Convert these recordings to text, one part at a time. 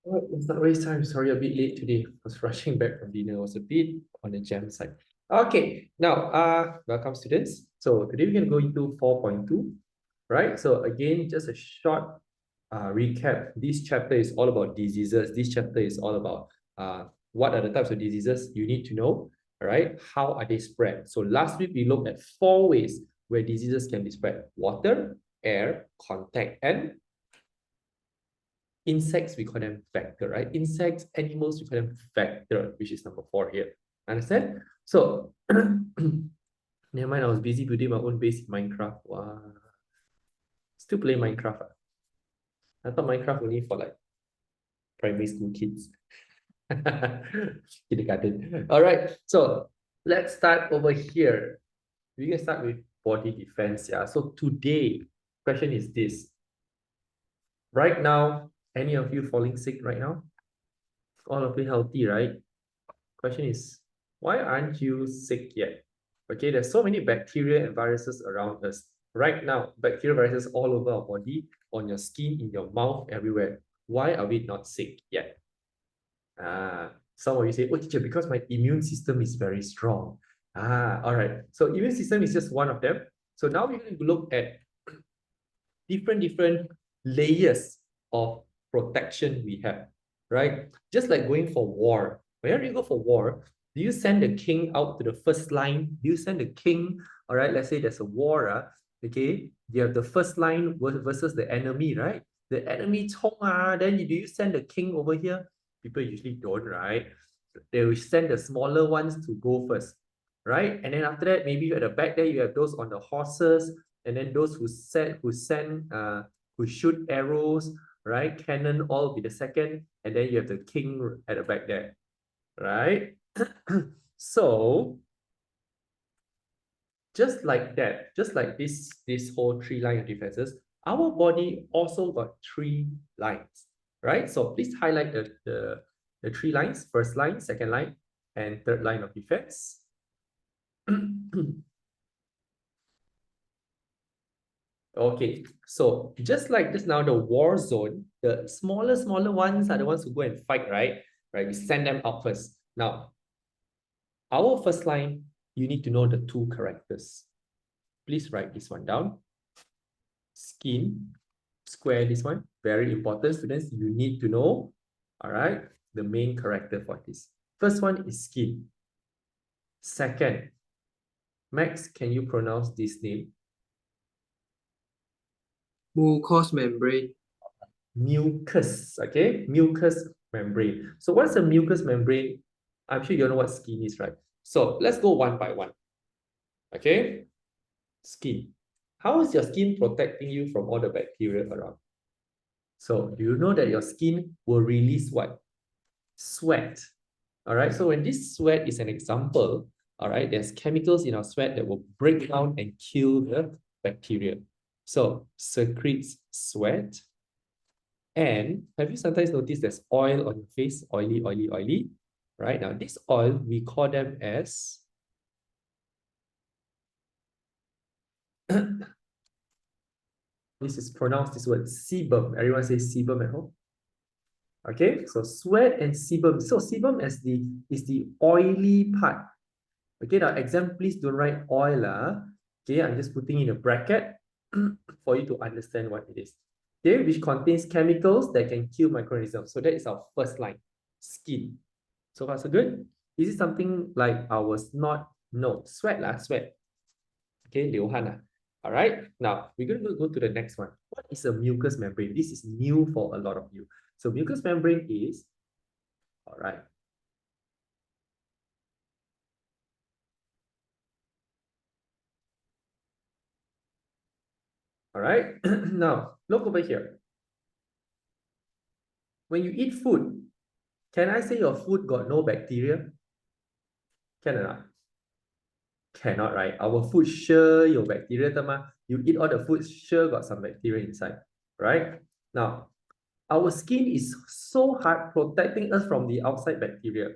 Oh, it's not waste time. Sorry, a bit late today. I was rushing back from dinner. I was a bit on the jam side. Okay, now, welcome students. So today we're going to go into 4.2, right? So again, just a short recap. This chapter is all about diseases. This chapter is all about what are the types of diseases you need to know, all right? How are they spread? So last week we looked at 4 ways where diseases can be spread: water, air, contact, and insects, we call them vector, right? Insects, animals, we call them vector, which is number 4 here. Understand? So, never mind, I was busy building my own base in Minecraft. Wow. Still play Minecraft. I thought Minecraft only for like primary school kids. Kindergarten. All right, so let's start over here. We can start with body defense. Yeah. So today, question is this. Right now, any of you falling sick right now? All of you healthy, right? Question is, why aren't you sick yet? Okay, there's so many bacteria and viruses around us. Right now, bacteria, viruses all over our body, on your skin, in your mouth, everywhere. Why are we not sick yet? Some of you say, oh teacher, because my immune system is very strong. All right. So immune system is just one of them. So now we're going to look at different layers of protection we have, right? Just like going for war. Whenever you go for war, do you send the king out to the first line? Do you send the king, all right, let's say there's a war, okay? You have the first line versus the enemy, right? The enemy then do you send the king over here? People usually don't, right? They will send the smaller ones to go first, right? And then after that, maybe at the back there, you have those on the horses, and then those who shoot arrows, right? Cannon all be the second, and then you have the king at the back there, right? So just like that, just like this whole 3 line of defenses, our body also got 3 lines, right? So please highlight the 3 lines: first line, second line, and third line of defense. Okay, so just like just now, the war zone, the smaller ones are the ones who go and fight, right? Right, we send them out first. Now, our first line, you need to know the 2 characters. Please write this one down. Skin, square this one. Very important, students. You need to know, all right, the main character for this. First one is skin. Second, Max, can you pronounce this name? Mucous membrane. Mucus, okay? Mucous membrane. So what's a mucous membrane? I'm sure you know what skin is, right? So let's go one by one. Okay? Skin. How is your skin protecting you from all the bacteria around? So do you know that your skin will release what? Sweat. All right. So when this sweat is an example, all right, there's chemicals in our sweat that will break down and kill the bacteria. So secretes sweat. And have you sometimes noticed there's oil on your face? Oily, oily, oily. Right? Now, this oil, we call them as this is pronounced this word sebum. Everyone says sebum at home. Okay, so sweat and sebum. So sebum is the oily part. Okay, now exam, please don't write oil. Okay, I'm just putting in a bracket for you to understand what it is. Okay, which contains chemicals that can kill microorganisms. So that is our first line, skin. So far, so good. Is it something like our snot? No, sweat sweat. Okay, 流汗 All right, now we're going to go to the next one. What is a mucous membrane? This is new for a lot of you. So mucous membrane is, all right. All right, now look over here. When you eat food, can I say your food got no bacteria? Can or not? Cannot, right? Our food sure your bacteria, tama. You eat all the food, sure got some bacteria inside, right? Now, our skin is so hard protecting us from the outside bacteria.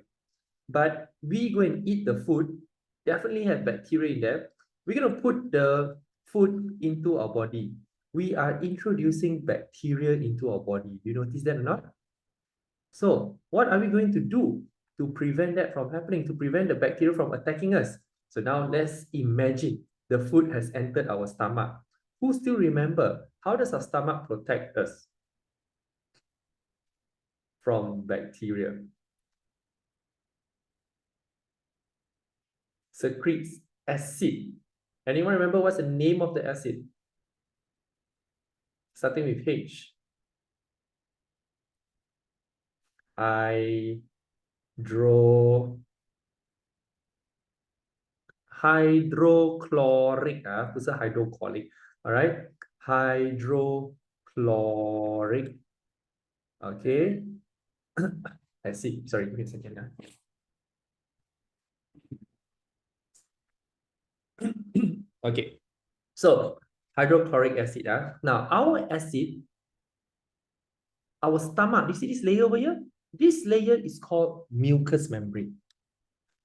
But we go and eat the food, definitely have bacteria in there. We're going to put the food into our body. We are introducing bacteria into our body. Do you notice that or not? So what are we going to do to prevent that from happening, to prevent the bacteria from attacking us? So now let's imagine the food has entered our stomach. Who still remember, how does our stomach protect us from bacteria? Secretes acid. Anyone remember what's the name of the acid? Starting with H. Hydrochloric 啊，不是 hydrochloric. All right, hydrochloric. Okay. Acid. Sorry, give me a second. Okay. So hydrochloric acid. Now our acid, our stomach, you see this layer over here? This layer is called mucous membrane.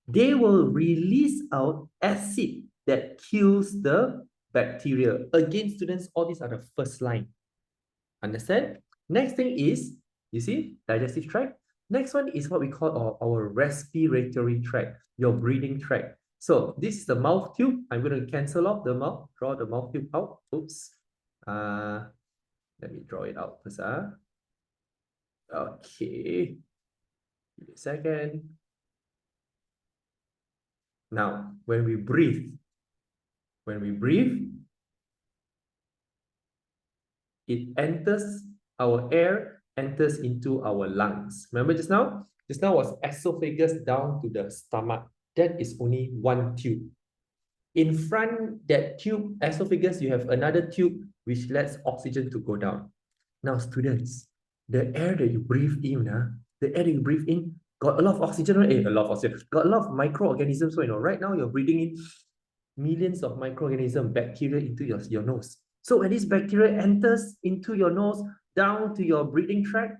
They will release out acid that kills the bacteria. Again, students, all these are the first line. Understand? Next thing is, you see, digestive tract. Next one is what we call our respiratory tract, your breathing tract. So this is the mouth tube. I'm going to cancel off the mouth, draw the mouth tube out. Oops. Let me draw it out first. Okay. Give me a second. Now, when we breathe, it enters, our air enters into our lungs. Remember just now? Just now was esophagus down to the stomach. That is only one tube. In front that tube, esophagus, you have another tube which lets oxygen to go down. Now, students, the air that you breathe in, got a lot of oxygen, right? A lot of oxygen. Got a lot of microorganisms. So, right now you're breathing in millions of microorganisms, bacteria into your nose. So when this bacteria enters into your nose, down to your breathing tract,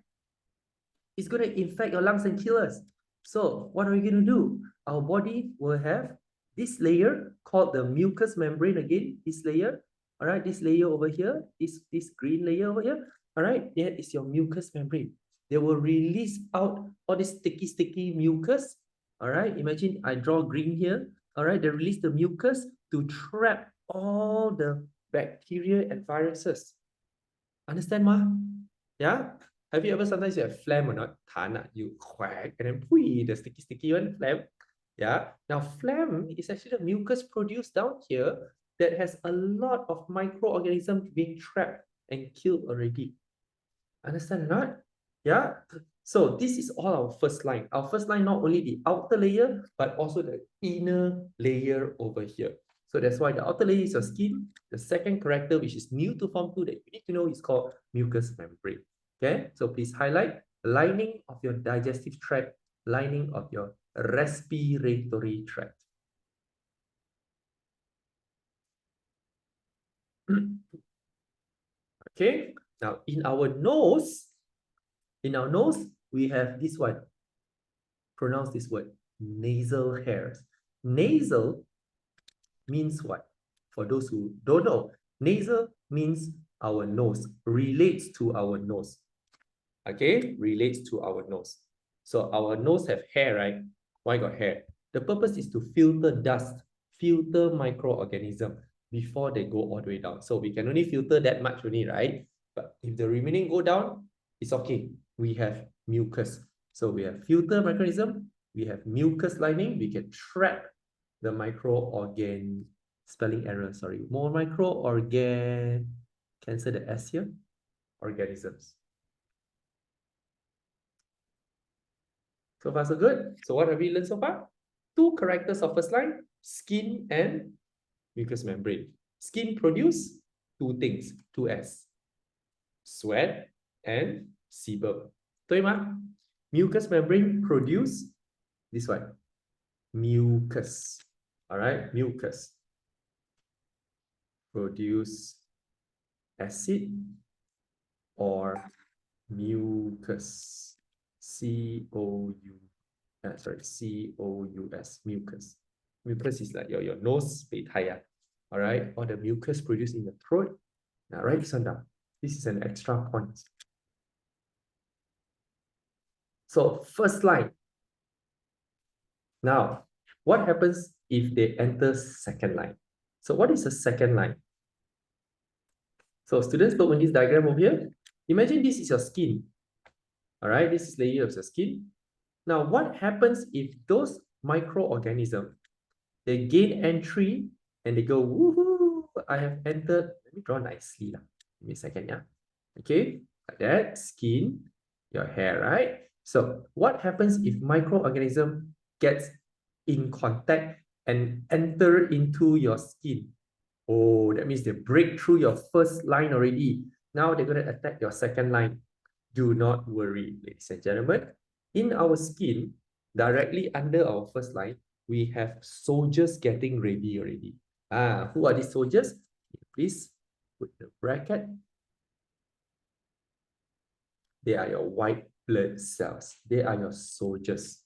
it's going to infect your lungs and kill us. So what are we going to do? Our body will have this layer called the mucous membrane again, this layer. All right, this layer over here, this green layer over here. All right, there is your mucous membrane. They will release out all this sticky mucus. All right, imagine I draw green here. All right, they release the mucus to trap all the bacteria and viruses. Understand, ma? Yeah? Have you ever sometimes you have phlegm or not? You quack and then pui, the sticky one, phlegm. Yeah. Now, phlegm is actually the mucus produced down here that has a lot of microorganisms being trapped and killed already. Understand or not? Yeah. So this is all our first line. Our first line, not only the outer layer, but also the inner layer over here. So that's why the outer layer is your skin. The second character, which is new to Form 2 that you need to know, is called mucous membrane. Okay, so please highlight lining of your digestive tract, lining of your respiratory tract. Okay, now in our nose, we have this one. Pronounce this word, nasal hairs. Nasal means what? For those who don't know, nasal means our nose, relates to our nose. Okay, relates to our nose. So our nose have hair, right? Why got hair? The purpose is to filter dust, filter microorganism before they go all the way down. So we can only filter that much only, right? But if the remaining go down, it's okay. We have mucus. So we have filter microorganism, we have mucus lining, we can trap the microorgan, spelling error, sorry. More microorgan, cancel the S here, organisms. So far, so good. So what have we learned so far? Two characters of first line, skin and mucous membrane. Skin produce two things, two S. Sweat and sebum. 对吗? Mucous membrane produce this one, mucus. All right, mucus. Produce acid or mucus. C-O-U-S, mucus. Mucus is like your nose, all right, or the mucus produced in the throat. Now write this one down. This is an extra point. So first line. Now, what happens if they enter second line? So what is a second line? So students, look on this diagram over here. Imagine this is your skin. All right, this is layer of your skin. Now, what happens if those microorganisms, they gain entry and they go, woohoo, I have entered. Let me draw nicely. Give me a second, yeah. Okay, like that, skin, your hair, right? So what happens if microorganism gets in contact and enter into your skin? Oh, that means they break through your first line already. Now they're going to attack your second line. Do not worry, ladies and gentlemen. In our skin, directly under our first line, we have soldiers getting ready already. Who are these soldiers? Please put the bracket. They are your white blood cells. They are your soldiers.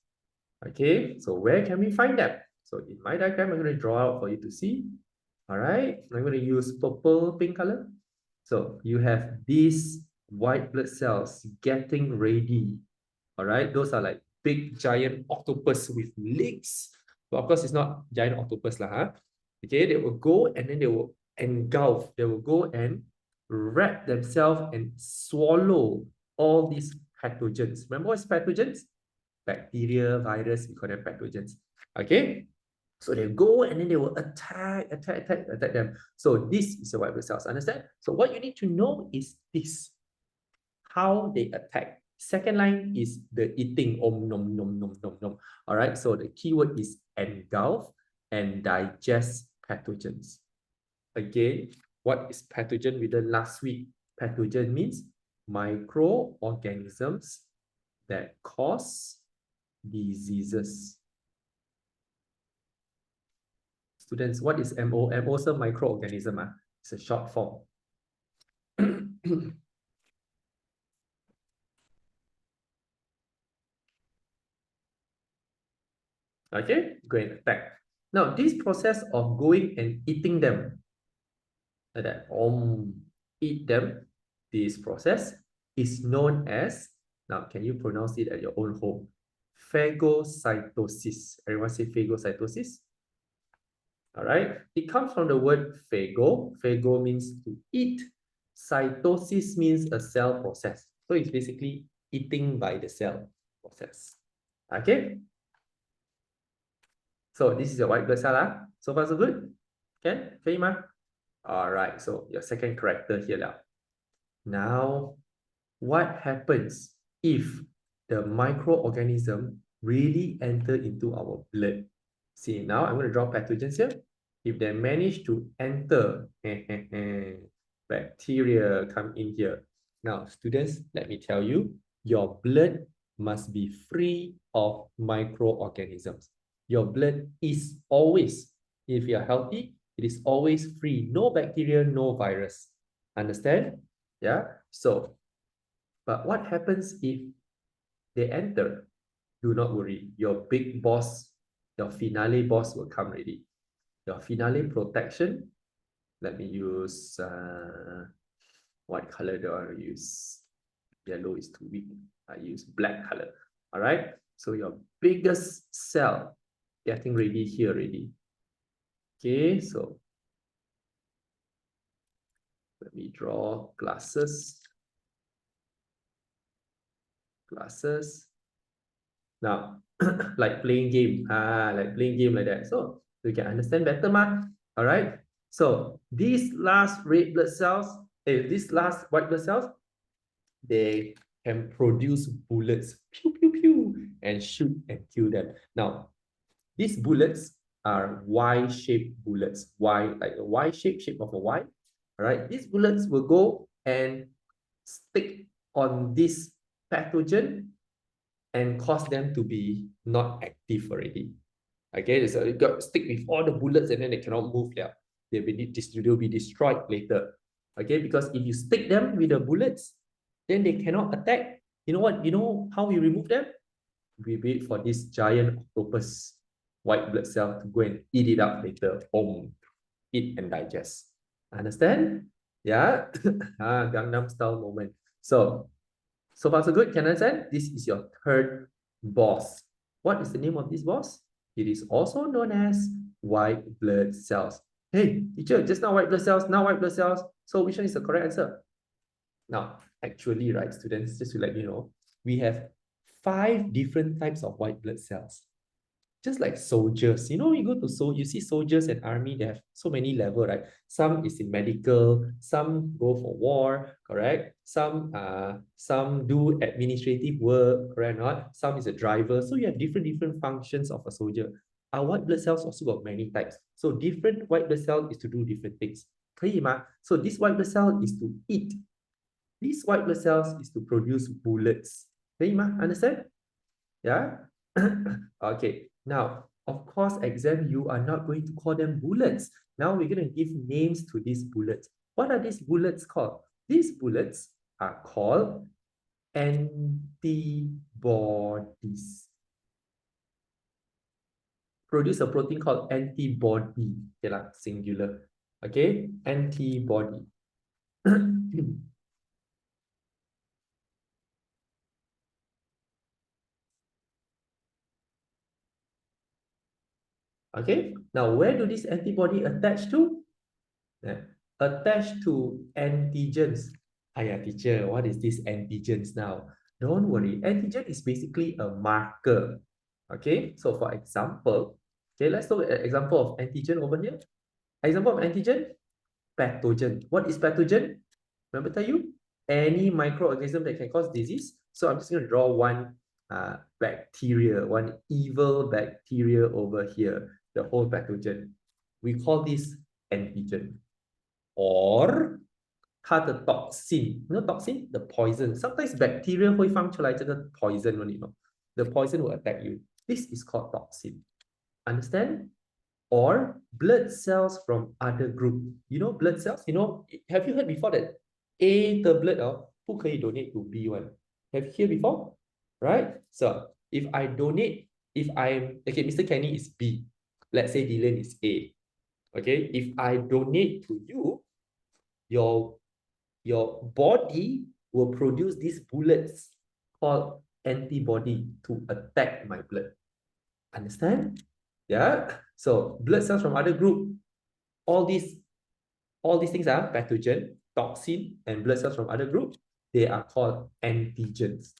Okay, so where can we find them? So in my diagram, I'm going to draw out for you to see. All right, I'm going to use purple, pink color. So you have these white blood cells getting ready. All right, those are like big giant octopus with legs. But of course, it's not giant octopus lah. Huh? Okay, they will go and then they will engulf. They will go and wrap themselves and swallow all these pathogens. Remember what's pathogens? Bacteria, virus, we call them pathogens. Okay, so they go and then they will attack them. So this is your white blood cells, understand? So what you need to know is this, how they attack. Second line is the eating, om nom nom nom nom nom. All right, so the keyword is engulf and digest pathogens. Again, what is pathogen? We learned last week. Pathogen means microorganisms that cause diseases. Students, what is MO? MO is a microorganism. It's a short form. Okay, go and attack. Now, this process of going and eating them, like that, eat them, this process is known as, now can you pronounce it at your own home? Phagocytosis. Everyone say phagocytosis? All right, it comes from the word phago. Phago means to eat. Cytosis means a cell process. So it's basically eating by the cell process. Okay. So this is your white blood cell. So far so good? Okay, Fahima? All right, so your second character here now. Now, what happens if the microorganism really enter into our blood? See, now I'm going to draw pathogens here. If they manage to enter, bacteria come in here. Now, students, let me tell you, your blood must be free of microorganisms. Your blood is always, if you're healthy, it is always free. No bacteria, no virus. Understand? Yeah. So, but what happens if they enter? Do not worry. Your big boss, your finale boss will come ready. Your finale protection, let me use, what color do I use? Yellow is too weak. I use black color. All right. So your biggest cell getting ready here already. Okay. So let me draw glasses. Glasses. Now, like playing game. Like playing game like that. So you can understand better, ma. All right. So these last red blood cells, these last white blood cells, they can produce bullets, pew, pew, pew, and shoot and kill them. Now, these bullets are Y-shaped bullets. Y, like a Y shape of a Y. All right, these bullets will go and stick on this pathogen and cause them to be not active already. Okay, so you got to stick with all the bullets and then they cannot move there. They'll be destroyed later. Okay, because if you stick them with the bullets, then they cannot attack. You know what? You know how we remove them? We wait for this giant octopus white blood cell to go and eat it up later. Eat and digest. Understand? Yeah. Gangnam style moment. So So far, so good. Can I understand? This is your third boss. What is the name of this boss? It is also known as white blood cells. Hey, teacher, just now white blood cells, now white blood cells. So which one is the correct answer? Now, actually, right, students, just to let you know, we have 5 different types of white blood cells. Just like soldiers, you go to you see soldiers and army, they have so many level, right? Some is in medical, some go for war, correct? Some do administrative work, correct or not? Some is a driver. So you have different functions of a soldier. Our white blood cells also got many types. So different white blood cell is to do different things. 可以吗? So this white blood cell is to eat. These white blood cells is to produce bullets. 可以吗? Understand? Yeah? Okay. Now, of course, exam, you are not going to call them bullets. Now we're going to give names to these bullets. What are these bullets called? These bullets are called antibodies. Produce a protein called antibody. Okay, lah, singular. Okay, antibody. Okay, now where do this antibody attach to? Attached to antigens. Hiya, teacher, what is this antigens now? Don't worry, antigen is basically a marker. Okay, so for example, okay, let's look at an example of antigen over here. Example of antigen, pathogen. What is pathogen? Remember tell you? Any microorganism that can cause disease. So I'm just going to draw one bacteria, one evil bacteria over here, the whole pathogen. We call this antigen. Or 它的 toxin, toxin, the poison. Sometimes bacteria 会放出来这个 poison, the poison will attack you. This is called toxin. Understand? Or blood cells from other group. Blood cells, have you heard before that A 的 blood 不可以 donate to B one? Have you heard before? Right? So if I donate, okay, Mr. Kenny is B. Let's say Dylan is A. Okay, if I donate to you, your body will produce these bullets called antibody to attack my blood. Understand? Yeah. So blood cells from other group, all these things are pathogen, toxin, and blood cells from other group. They are called antigens.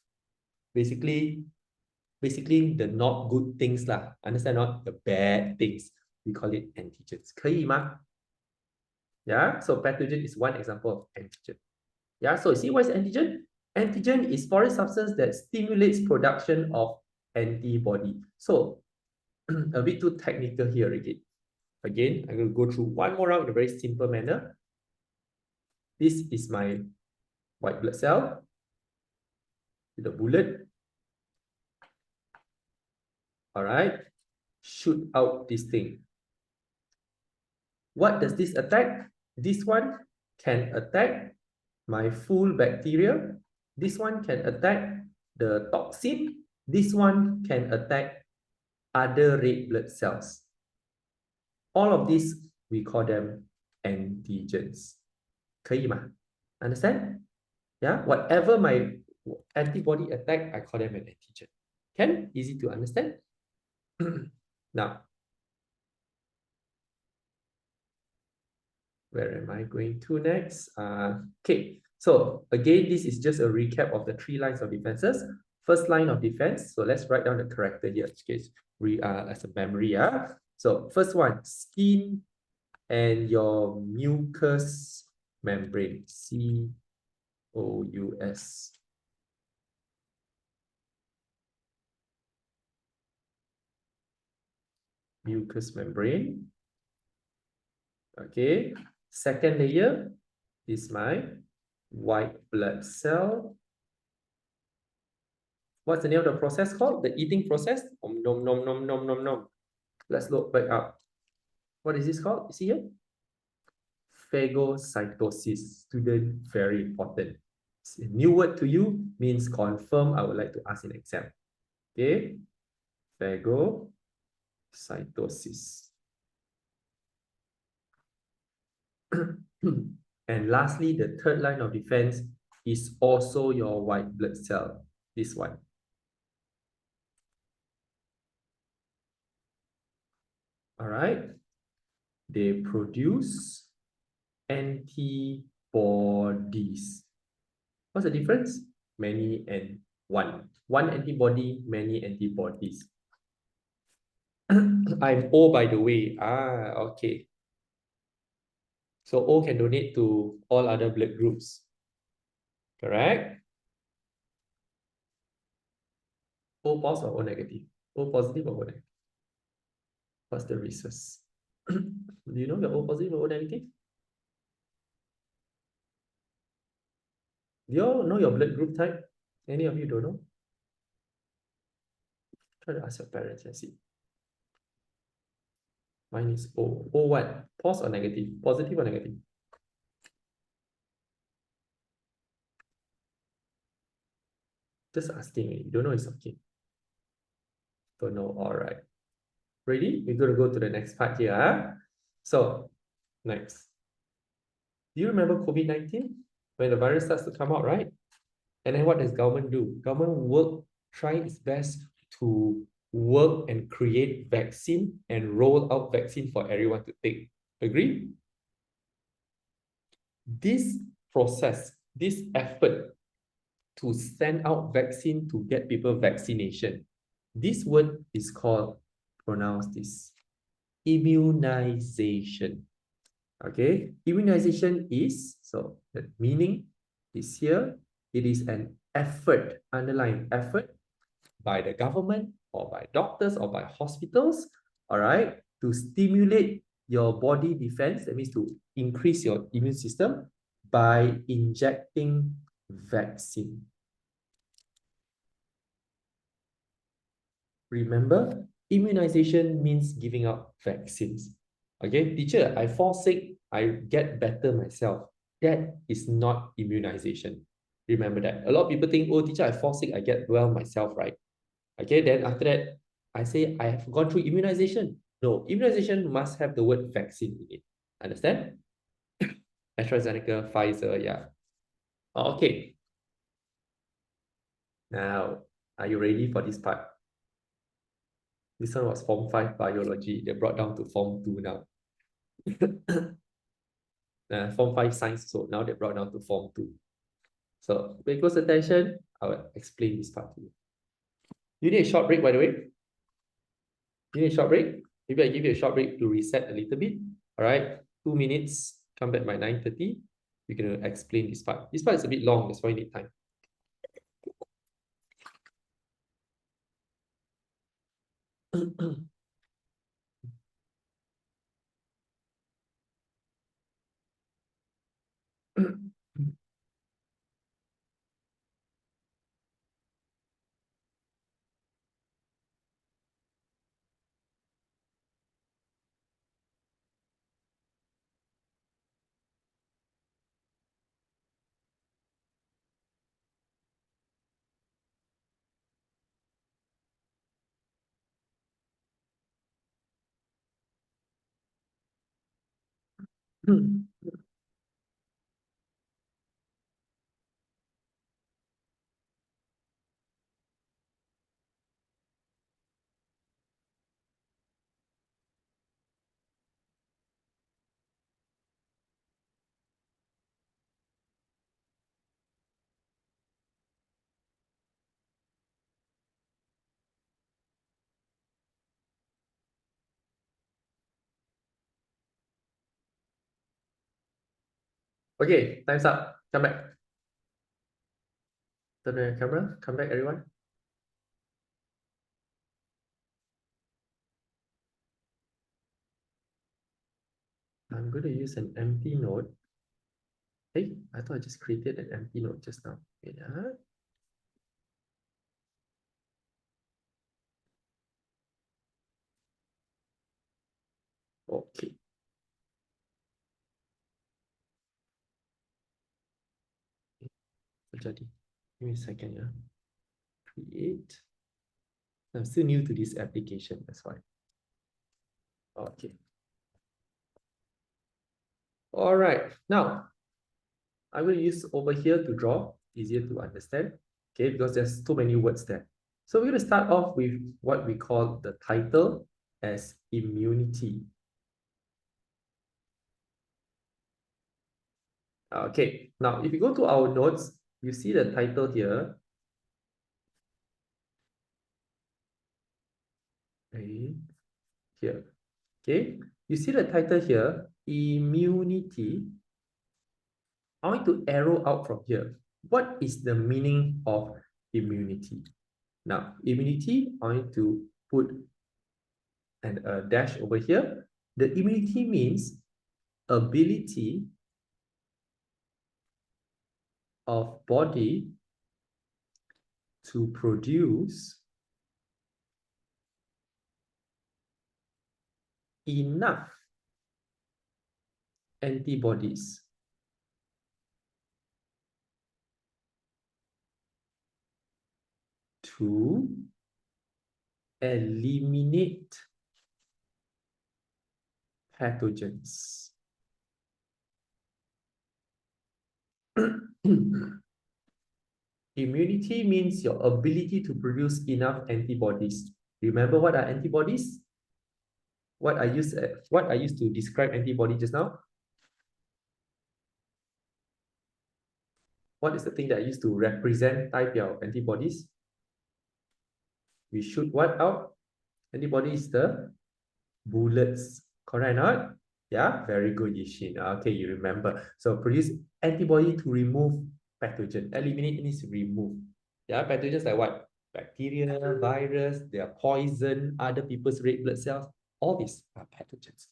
Basically the not good things lah. Understand not the bad things. We call it antigens. 可以吗? Yeah. So pathogen is one example of antigen. Yeah, so you see what is antigen? Antigen is foreign substance that stimulates production of antibody. So a bit too technical here again. Again, I'm going to go through one more round in a very simple manner. This is my white blood cell with a bullet. All right, shoot out this thing. What does this attack? This one can attack my full bacteria. This one can attack the toxin. This one can attack other red blood cells. All of these, we call them antigens. 可以吗? Understand? Yeah, whatever my antibody attack, I call them an antigen. Can? Easy to understand? Now, where am I going to next? Okay, so again, this is just a recap of the 3 lines of defenses. First line of defense, so let's write down the character here as a memory. So first one, skin and your mucous membrane, C-O-U-S. Mucous membrane. Okay, second layer is my white blood cell. What's the name of the process called? The eating process? Nom, nom, nom, nom, nom, nom. Let's look back up. What is this called? You see here? Phagocytosis. Student, very important. It's a new word to you, means confirm. I would like to ask in exam. Okay, phagocytosis. And lastly, the third line of defense is also your white blood cell, this one. All right. They produce antibodies. What's the difference? Many and one. One antibody, many antibodies. I'm O, by the way. Okay. So O can donate to all other blood groups. Correct? O positive or O negative? O positive or O negative? What's the rhesus? Do you know the O positive or O negative? Do you all know your blood group type? Any of you don't know? Try to ask your parents and see. Mine is O. O what? Positive or negative? Positive or negative? Just asking. You don't know, it's okay. Don't know. All right. Ready? We're going to go to the next part here. Huh? So, next. Do you remember COVID-19? When the virus starts to come out, right? And then what does government do? Government try its best to work and create vaccine and roll out vaccine for everyone to take. Agree? This process, this effort to send out vaccine to get people vaccination, this word is called, pronounce this, immunization. Okay, immunization is, so the meaning is here, it is an effort, underline effort, by the government or by doctors or by hospitals, all right, to stimulate your body defense, that means to increase your immune system by injecting vaccine. Remember, immunization means giving out vaccines. Okay, teacher, I fall sick, I get better myself. That is not immunization. Remember that. A lot of people think, oh, teacher, I fall sick, I get well myself, right? Okay, then after that, I say I have gone through immunization. No, immunization must have the word vaccine in it. Understand? AstraZeneca, Pfizer, yeah. Okay. Now, are you ready for this part? This one was Form 5 biology. They brought down to Form 2 now. Form 5 science, so now they brought down to Form 2. So pay close attention. I will explain this part to you. You need a short break, by the way. You need a short break. Maybe I give you a short break to reset a little bit. All right, 2 minutes. Come back by 9:30. We're going to explain this part. This part is a bit long, that's why you need time. Okay, time's up. Come back. Turn on your camera. Come back, everyone. I'm going to use an empty note. Hey, I thought I just created an empty note just now. Wait, Okay. Jadi. Give me a second, yeah. Create. I'm still new to this application, that's why. Okay. All right. Now, I'm going to use over here to draw. easier to understand, okay, because there's too many words there. So we're going to start off with what we call the title as immunity. Okay, now if you go to our notes, you see the title here. Okay, here. Okay, you see the title here, immunity. I want to arrow out from here. What is the meaning of immunity? Now, immunity, I want to put a dash over here. The immunity means ability of body to produce enough antibodies to eliminate pathogens. Immunity means your ability to produce enough antibodies. Remember what are antibodies? What I used to describe antibody just now? What is the thing that I used to represent type your antibodies? We shoot what out? Antibody is the bullets. Correct or not? Yeah, very good, Yishin. Okay, you remember. So produce antibody to remove pathogen. Eliminate means remove. Yeah, pathogens like what? Bacteria, virus, they are poison, other people's red blood cells. All these are pathogens.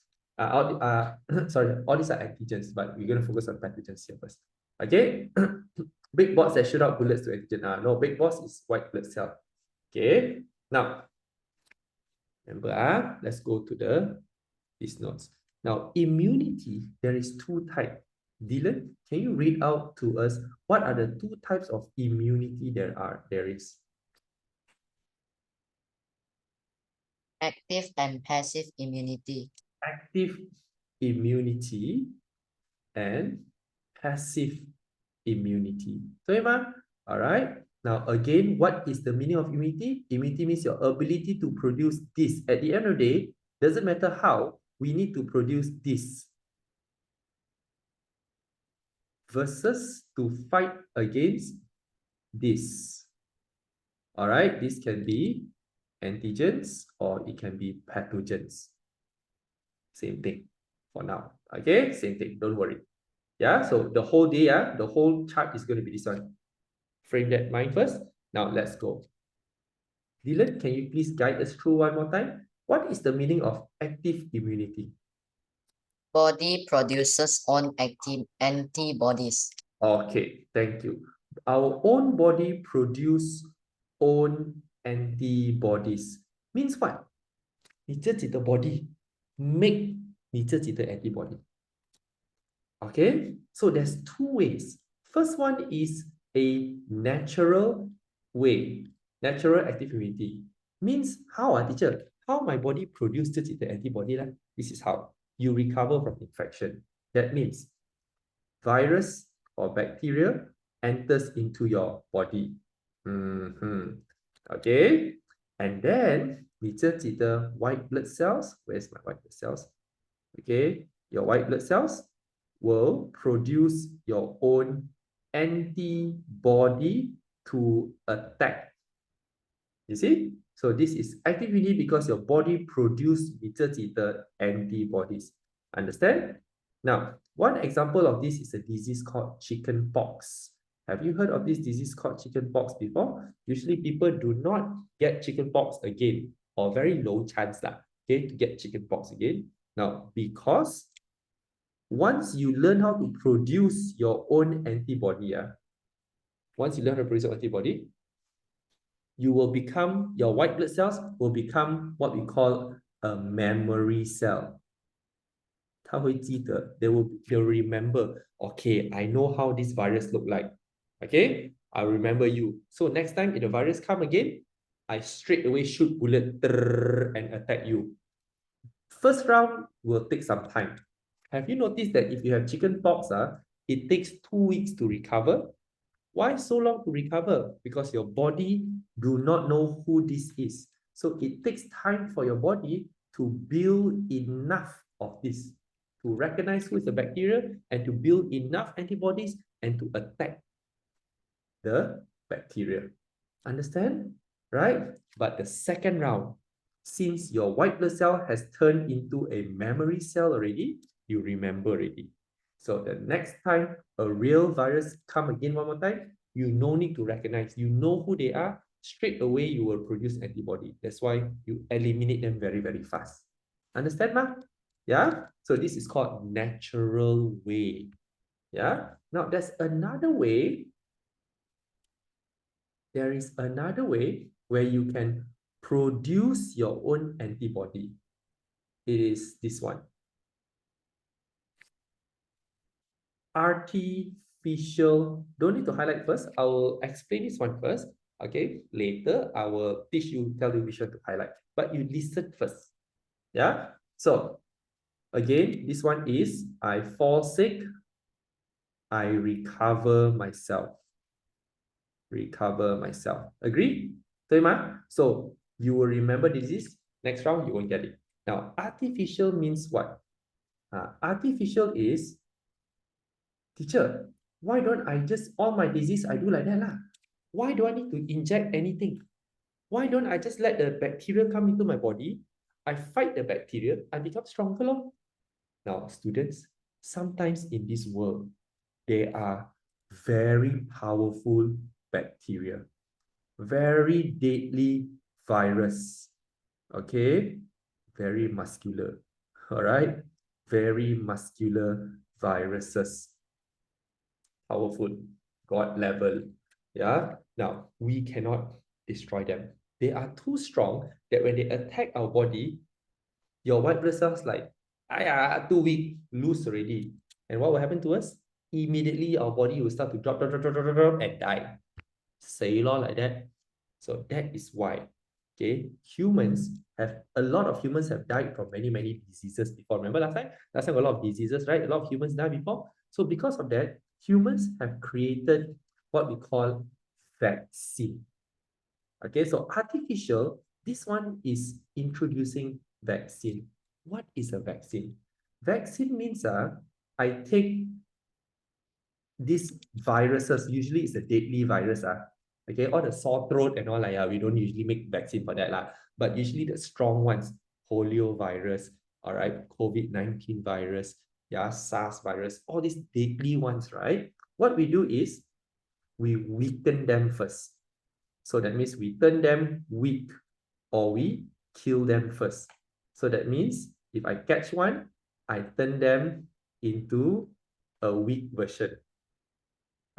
Sorry, all these are antigens, but we're going to focus on pathogens here first. Okay, big boss that shoot out bullets to antigen. No, big boss is white blood cell. Okay, now remember, let's go to these notes. Now, immunity, there is two types. Dylan, can you read out to us what are the two types of immunity there is? Active and passive immunity. Active immunity and passive immunity. So, all right. Now, again, what is the meaning of immunity? Immunity means your ability to produce this. At the end of the day, doesn't matter how, we need to produce this. Versus to fight against this. All right, this can be antigens or it can be pathogens. Same thing for now. Okay, same thing. Don't worry. Yeah, so the whole day, the whole chart is going to be this one. Frame that mind first. Now let's go. Dylan, can you please guide us through one more time? What is the meaning of active immunity? Body produces own active antibodies. Okay, thank you. Our own body produce own antibodies. Means what? 你自己的 body make 你自己的 antibody. Okay, so there's two ways. First one is a natural way. Natural active immunity. Means how, teacher? How my body produce 自己的 antibody? This is how you recover from infection. That means virus or bacteria enters into your body. Okay, and then 你自己的 white blood cells, where's my white blood cells? Okay, your white blood cells will produce your own antibody to attack. You see? So this is active immunity because your body produces 你自己的 antibodies. Understand? Now, one example of this is a disease called chicken pox. Have you heard of this disease called chicken pox before? Usually people do not get chicken pox again, or very low chance okay, to get chicken pox again. Now, because once you learn how to produce your own antibody, once you learn how to produce your antibody, you will become, your white blood cells will become what we call a memory cell. They'll remember, okay, I know how this virus look like. Okay, I remember you. So next time if the virus come again, I straight away shoot bullet and attack you. First round will take some time. Have you noticed that if you have chicken pox, it takes 2 weeks to recover? Why so long to recover? Because your body do not know who this is. So it takes time for your body to build enough of this, to recognize who is the bacteria and to build enough antibodies and to attack the bacteria. Understand? Right? But the second round, since your white blood cell has turned into a memory cell already, you remember already. So the next time a real virus come again one more time, you no need to recognize. You know who they are. Straight away, you will produce antibody. That's why you eliminate them very, very fast. Understand, ma? Yeah? So this is called natural way. Yeah? Now, there's another way. There is another way where you can produce your own antibody. It is this one. Artificial, don't need to highlight first. I will explain this one first. Okay, later I will teach you, tell you which one to highlight. But you listen first. Yeah. So again, this one is I fall sick, I recover myself. Recover myself. Agree? 对吗? So you will remember disease. Next round, you won't get it. Now, artificial means what? Artificial is, teacher, why don't I just, all my disease, I do like that lah? Why do I need to inject anything? Why don't I just let the bacteria come into my body? I fight the bacteria, I become stronger lor. Now, students, sometimes in this world, there are very powerful bacteria, very deadly virus, okay? Very muscular, all right? Very muscular viruses, powerful, God level, yeah? Now, we cannot destroy them. They are too strong that when they attack our body, your white blood cells like, too weak, lose already. And what will happen to us? Immediately, our body will start to drop, and die. Say law like that. So that is why, okay, a lot of humans have died from many, many diseases before. Remember last time? Last time a lot of diseases, right? A lot of humans died before. So because of that, humans have created what we call vaccine. Okay, so artificial, this one is introducing vaccine. What is a vaccine? Vaccine means I take these viruses, usually it's a deadly virus. Okay, all the sore throat and all, we don't usually make vaccine for that. But usually the strong ones, polio virus, all right, COVID-19 virus, yeah, SARS virus, all these deadly ones, right? What we do is we weaken them first. So that means we turn them weak or we kill them first. So that means if I catch one, I turn them into a weak version.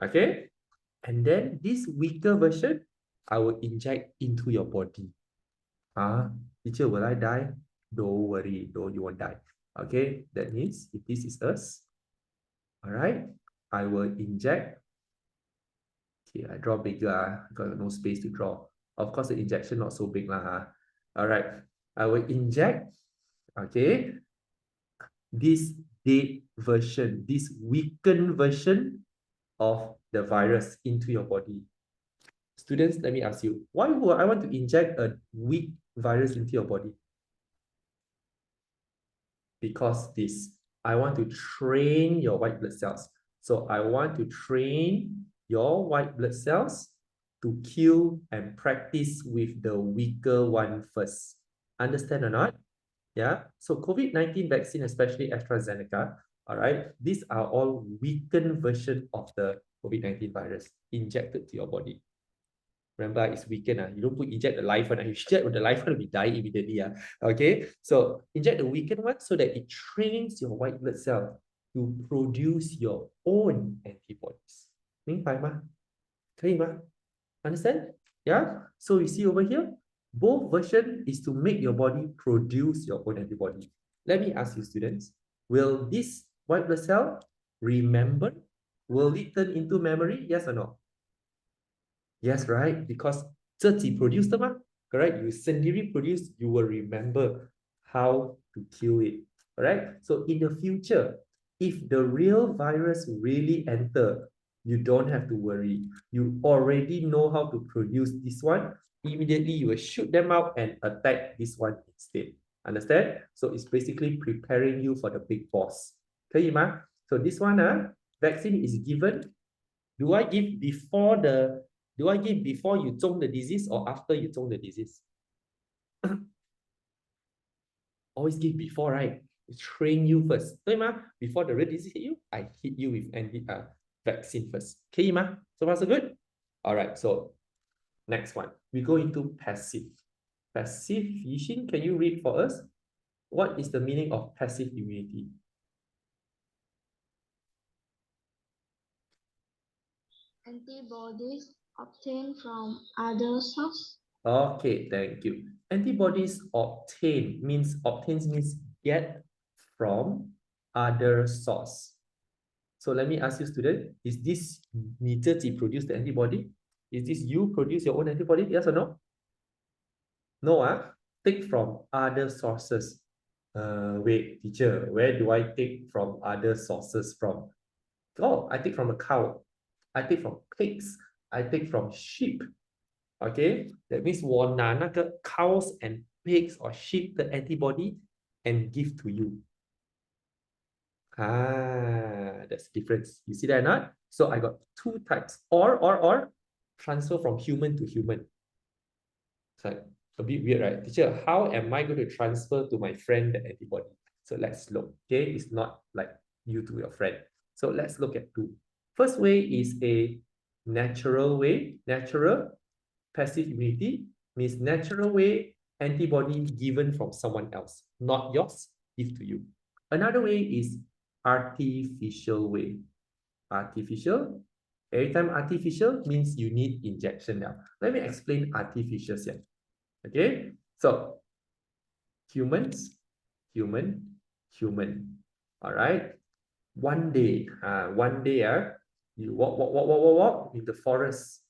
Okay? And then this weaker version, I will inject into your body. Teacher, will I die? Don't worry, you won't die. Okay, that means if this is us, all right, I will inject. Okay, I draw bigger, got no space to draw. Of course, the injection not so big lah. All right, I will inject, okay, this dead version, this weakened version of the virus into your body. Students, let me ask you, why would I want to inject a weak virus into your body? Because I want to train your white blood cells. So I want to train your white blood cells to kill and practice with the weaker one first. Understand or not? Yeah. So COVID-19 vaccine, especially AstraZeneca, all right, these are all weakened version of the COVID-19 virus injected to your body. Remember, it's weakened. You don't inject the live one. You inject with the live one, will die immediately. Okay, so inject the weakened one so that it trains your white blood cell to produce your own antibodies. 明白吗？可以吗？ Understand? Yeah. So you see over here, both version is to make your body produce your own antibody. Let me ask you, students, will this white blood cell remember? Will it turn into memory? Yes or no? Yes, right? Because 自己 produce 的嘛, correct? You sendiri produce, you will remember how to kill it, correct? So in the future, if the real virus really enter, You don't have to worry. You already know how to produce this one. Immediately, you will shoot them out and attack this one instead. Understand? So it's basically preparing you for the big boss. 可以吗? So this one, vaccine is given. Do I give before you 中 the disease or after you 中 the disease? Always give before, right? Train you first. 对吗? Before the real disease hit you, I hit you with vaccine first. 可以吗? So far so good? Alright, so next one. We go into passive. Passive, Yixin, can you read for us? What is the meaning of passive immunity? Antibodies obtained from other sources. Okay, thank you. Antibodies means get from other source. So let me ask you, student, is this 你自己 produce the antibody? Is this you produce your own antibody? Yes or no? No, take from other sources. Wait, teacher, where do I take from other sources from? Oh, I take from a cow. I take from pigs. I take from sheep. Okay, that means 我拿那个 cows and pigs or sheep the antibody and give to you. That's the difference. You see that or not? So I got two types. Or transfer from human to human. It's like a bit weird, right? Teacher, how am I going to transfer to my friend the antibody? So let's look. Okay, it's not like you to your friend. So let's look at two. First way is a natural way. Natural passive immunity means natural way antibody given from someone else, not yours, give to you. Another way is artificial way. Artificial. Every time artificial means you need injection now. Let me explain artificial here. Okay, so humans, human. All right. One day, you walk in the forest,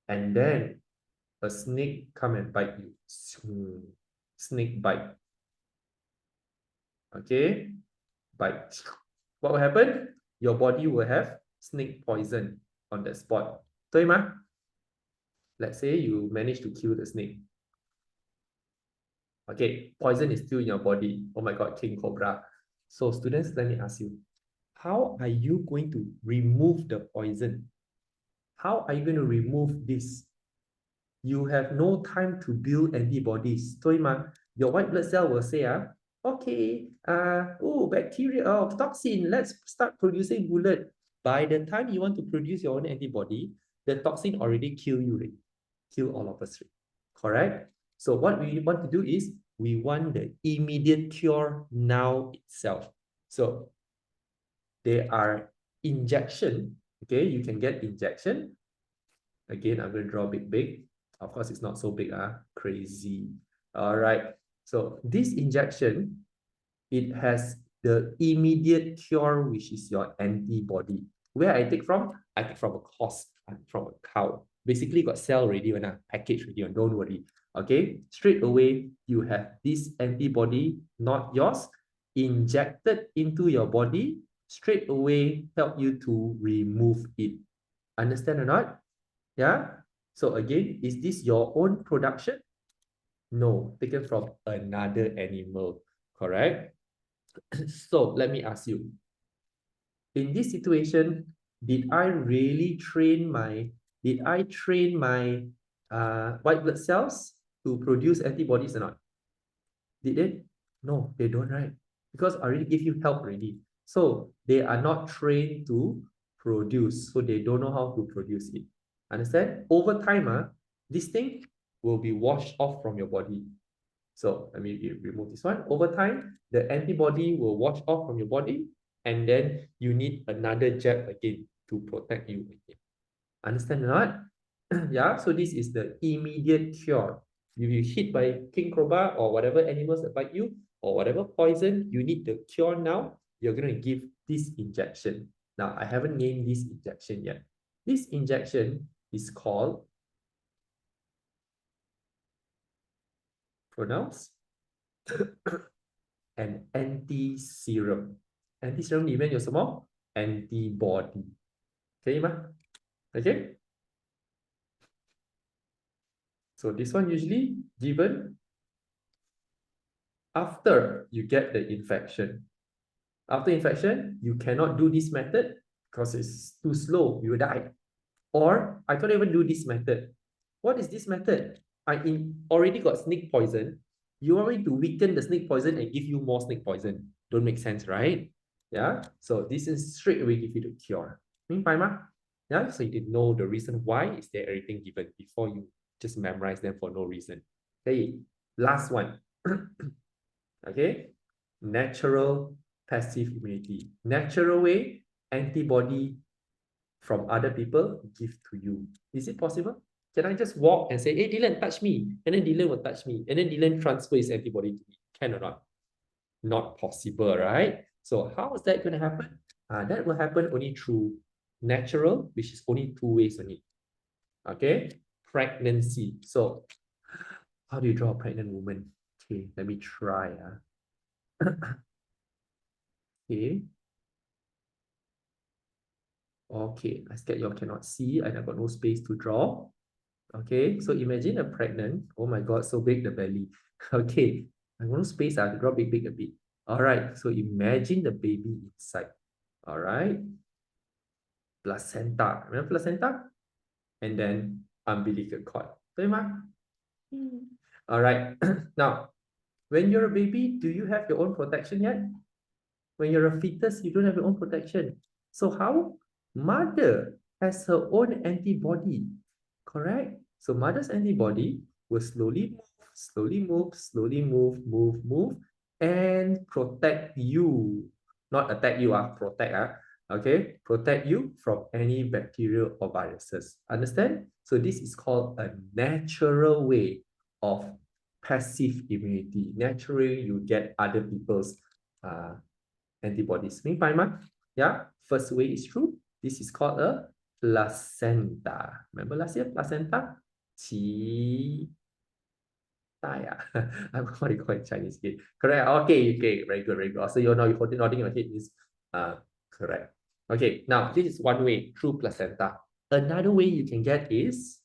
and then a snake come and bite you. Snake bite. Okay, bite. What will happen? Your body will have snake poison on the spot. 对吗? Let's say you manage to kill the snake. Okay, poison is still in your body. Oh my God, king cobra. So students, let me ask you, how are you going to remove the poison? How are you going to remove this? You have no time to build antibodies. 对吗? Your white blood cell will say, okay, bacteria, toxin, let's start producing bullet. By the time you want to produce your own antibody, the toxin already kill you, already. Kill all of us, correct? So what we want to do is, we want the immediate cure now itself. So there are injection, okay? You can get injection. Again, I'm going to draw big. Of course, it's not so big, crazy. All right. So this injection, it has the immediate cure, which is your antibody. Where I take from? I take from a horse, from a cow. Basically, got cell already, package already, don't worry. Okay, straight away, you have this antibody, not yours, injected into your body, straight away help you to remove it. Understand or not? Yeah. So again, is this your own production? No, taken from another animal, correct? So let me ask you, in this situation, did I really train my white blood cells to produce antibodies or not? Did they? No, they don't, right? Because I already give you help already. So they are not trained to produce, so they don't know how to produce it. Understand? Over time, this thing will be washed off from your body. So let me remove this one. Over time, the antibody will wash off from your body, and then you need another jab again to protect you again. Understand or not? Yeah, so this is the immediate cure. If you hit by king cobra or whatever animals that bite you, or whatever poison, you need the cure now, you're going to give this injection. Now, I haven't named this injection yet. This injection is called, pronounce, an anti-serum. Anti-serum 里面有什么？ Antibody. 可以吗？ Okay? So this one usually given after you get the infection. After infection, you cannot do this method because it's too slow, you will die. Or I can't even do this method. What is this method? Already got snake poison. You want me to weaken the snake poison and give you more snake poison. Don't make sense, right? Yeah. So this is straight away give you the cure. 明白吗? Yeah. So you didn't know the reason why is there everything given before you just memorize them for no reason. Okay. Last one. Okay. Natural passive immunity. Natural way, antibody from other people give to you. Is it possible? Can I just walk and say, hey, Dylan, touch me? And then Dylan will touch me. And then Dylan transfer his antibody to me. Can or not? Not possible, right? So how is that going to happen? That will happen only through natural, which is only two ways only. Okay? Pregnancy. So how do you draw a pregnant woman? Okay, let me try. Okay. Okay, I scared you all cannot see. I got no space to draw. Okay, so imagine a pregnant. Oh my God, so big the belly. Okay, I got no space. I have to draw big a bit. All right, so imagine the baby inside. All right, placenta. Remember placenta? And then umbilical cord. 对吗? All right, now, when you're a baby, do you have your own protection yet? When you're a fetus, you don't have your own protection. So how? Mother has her own antibody, correct? So mother's antibody will slowly move, and protect you. Not attack you, protect. Okay, protect you from any bacteria or viruses. Understand? So this is called a natural way of passive immunity. Naturally, you get other people's antibodies. 明白吗? Yeah, first way is true. This is called a placenta. Remember last year, placenta? 脐带啊. I'm what do you call it in Chinese again? Correct. Okay, very good. So you're nodding your head is correct. Okay, now this is one way through placenta. Another way you can get is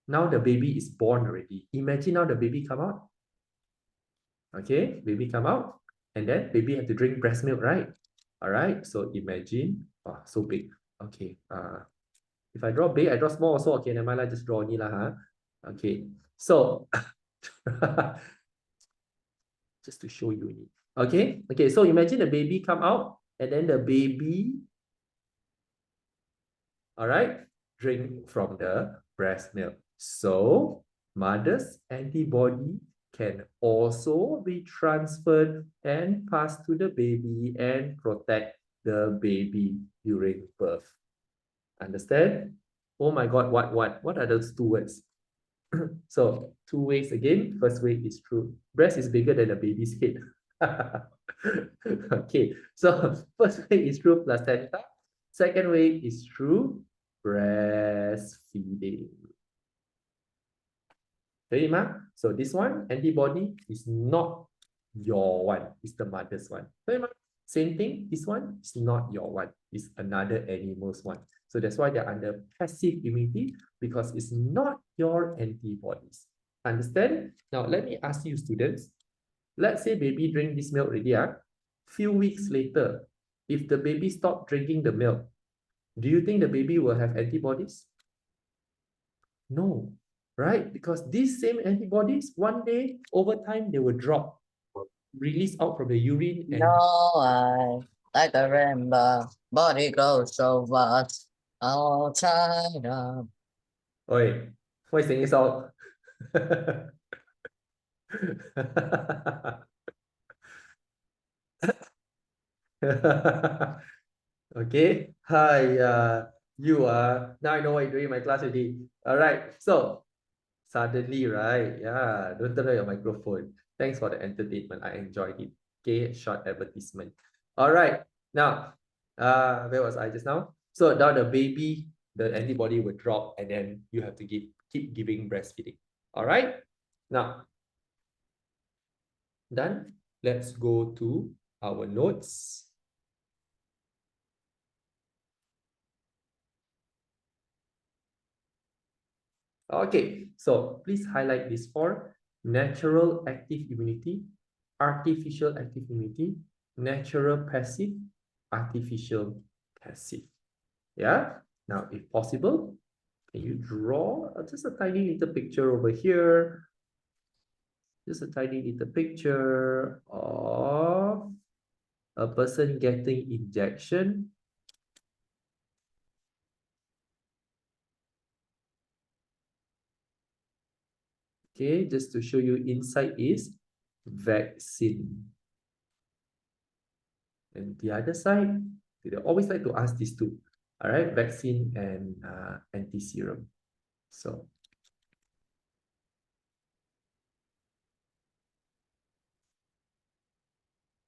now the baby is born already. Imagine now the baby come out. Okay, baby come out, and then baby have to drink breast milk, right? All right, so imagine, so big. Okay, if I draw big, I draw small also. Okay, never mind, just draw only lah, huh? Okay, so just to show you. Okay, so imagine the baby come out, and then the baby, all right, drink from the breast milk. So mother's antibody can also be transferred and passed to the baby and protect the baby during birth. Understand? Oh my God, what are those two words? So two ways again. First way is true. Breast is bigger than a baby's head. Okay, so first way is true placenta. Second way is true breastfeeding. So this one, antibody is not your one, it's the mother's one. Same thing, this one is not your one, it's another animal's one. So that's why they're under passive immunity, because it's not your antibodies. Understand? Now let me ask you students, let's say baby drink this milk already, few weeks later, if the baby stop drinking the milk, do you think the baby will have antibodies? No, right? Because these same antibodies, one day, over time, they will drop, release out from the urine. And No, like a rainbow, body glows so vast, all tied up. Oi, why is singing song? Okay, hi, you are, now I know what you're doing in my class already. All right, so suddenly, right? Yeah, don't turn on your microphone. Thanks for the entertainment. I enjoyed it. Okay, short advertisement. All right, now, where was I just now? So now the baby, the antibody will drop, and then you have to keep giving breastfeeding. All right, now, done. Let's go to our notes. Okay, so please highlight these four: natural active immunity, artificial active immunity, natural passive, artificial passive. Yeah. Now, if possible, can you draw just a tiny little picture over here? Just a tiny little picture of a person getting injection. Okay, just to show you inside is vaccine. And the other side, they always like to ask these two. All right, vaccine and anti-serum. So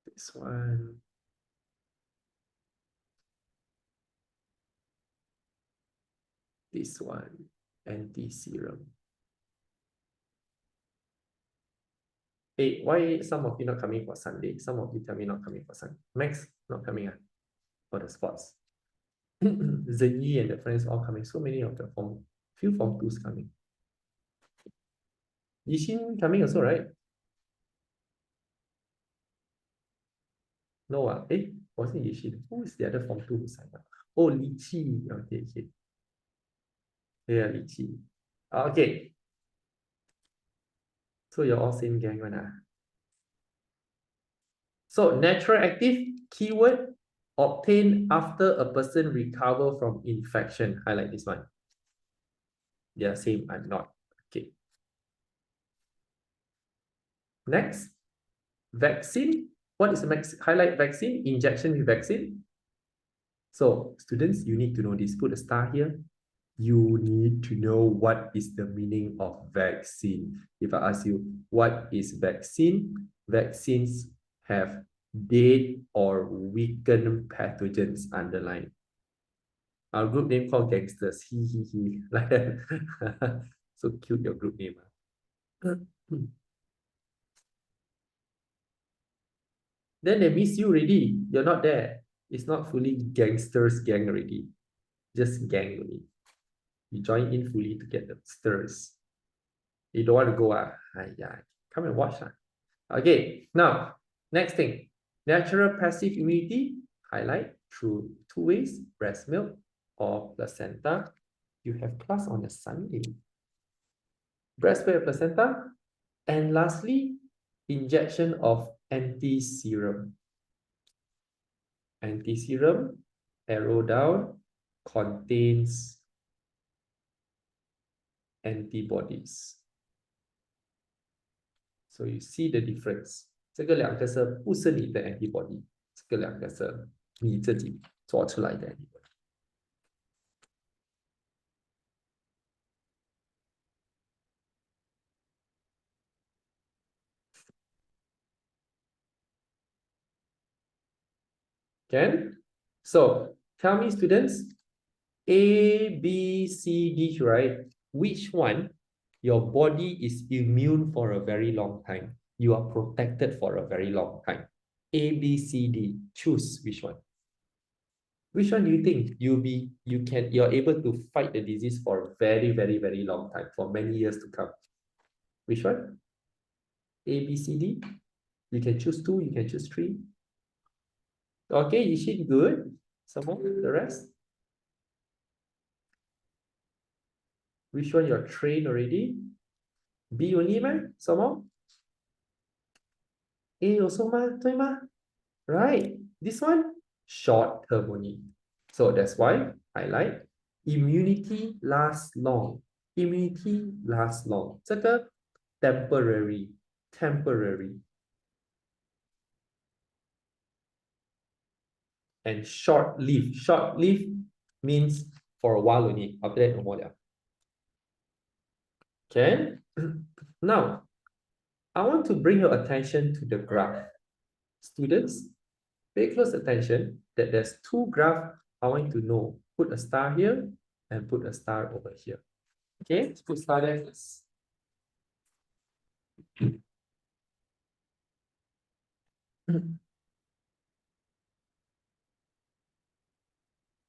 this one. This one, anti-serum. Hey, why some of you not coming for Sunday? Some of you tell me not coming for Sunday. Max, not coming for the sports. Zenyi and the friends all coming. So many of the few form twos coming. Yishin coming also, right? No, wasn't Yishin. Who is the other form two who signed up? Oh, Li Qi. Okay, okay. Yeah, Li Qi. Okay. So you're all same gang one. So natural active keyword obtained after a person recover from infection. Highlight this one. Yeah, same. I'm not. Okay. Next, vaccine. What is a highlight vaccine? Injection with vaccine. So students, you need to know this. Put a star here. You need to know what is the meaning of vaccine. If I ask you, what is vaccine? Vaccines have dead or weakened pathogens underlined. Our group name called gangsters. He like that. So cute your group name. Then they miss you already. You're not there. It's not fully gangsters gang already. Just gang only. You join in fully to get the stirs. You don't want to go, yeah, come and watch. Okay, now, next thing. Natural passive immunity, highlight through two ways, breast milk or placenta. You have class on a Sunday. Breast milk, placenta. And lastly, injection of anti-serum. Anti-serum, arrow down, contains antibodies. So you see the difference. 这个两个是不是你的 antibody， 这个两个是你自己做出来的 antibody。Can? So tell me, students, A, B, C, D, right? Which one your body is immune for a very long time? You are protected for a very long time. A, B, C, D. Choose which one. Which one do you think you're able to fight the disease for a very, very, very long time, for many years to come? Which one? A, B, C, D. You can choose two, you can choose three. Okay, Yishin, good. Some more, the rest. Which one you're trained already? B only, man? Some more? A also, man? 对吗? Right. This one, short term only. So that's why I like immunity lasts long. Immunity lasts long. 这个 temporary. And short-lived. Short-lived means for a while only. After that, no more. Okay. Now, I want to bring your attention to the graph. Students, pay close attention that there's two graphs I want you to know. Put a star here and put a star over here. Okay, let's put star there first.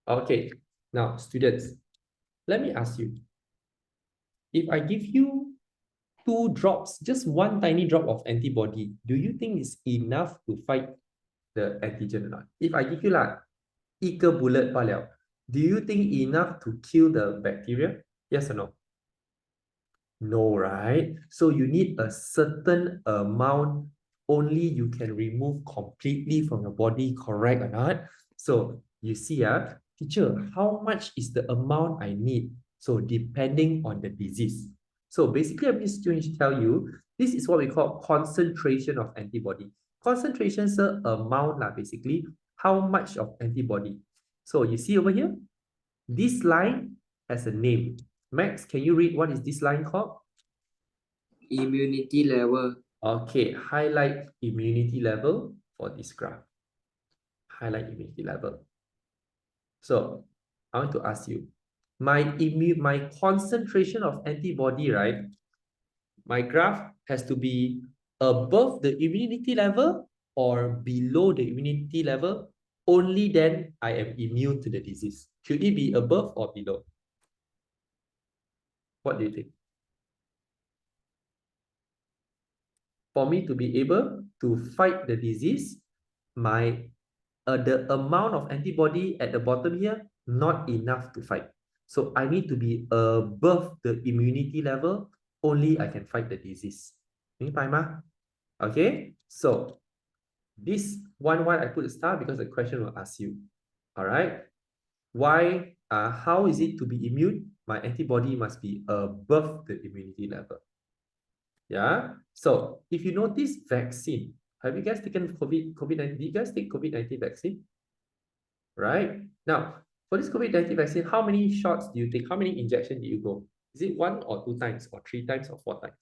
Okay, now students, let me ask you. if I give you 2 drops, just one tiny drop of antibody, do you think it's enough to fight the antigen or not? If I give you like 1个 bullet 罢了, do you think enough to kill the bacteria? Yes or no? No, right? So you need a certain amount only you can remove completely from your body, correct or not? So you see, teacher, how much is the amount I need? So depending on the disease. So basically, I'm just going to tell you, this is what we call concentration of antibody. Concentration is the amount, basically, how much of antibody. So you see over here, this line has a name. Max, can you read what is this line called? Immunity level. Okay, highlight immunity level for this graph. Highlight immunity level. So I want to ask you, my concentration of antibody, right? My graph has to be above the immunity level or below the immunity level. Only then I am immune to the disease. Should it be above or below? What do you think? For me to be able to fight the disease, the amount of antibody at the bottom here, not enough to fight. So I need to be above the immunity level, only I can fight the disease. 明白吗? Okay, so this one I put a star because the question will ask you. All right, why? How is it to be immune? My antibody must be above the immunity level. Yeah. So if you notice vaccine, have you guys taken COVID-19? Did you guys take COVID-19 vaccine? Right. Now, for this COVID-19 vaccine, how many shots do you take? How many injections do you go? Is it 1 or 2 times or 3 times or 4 times?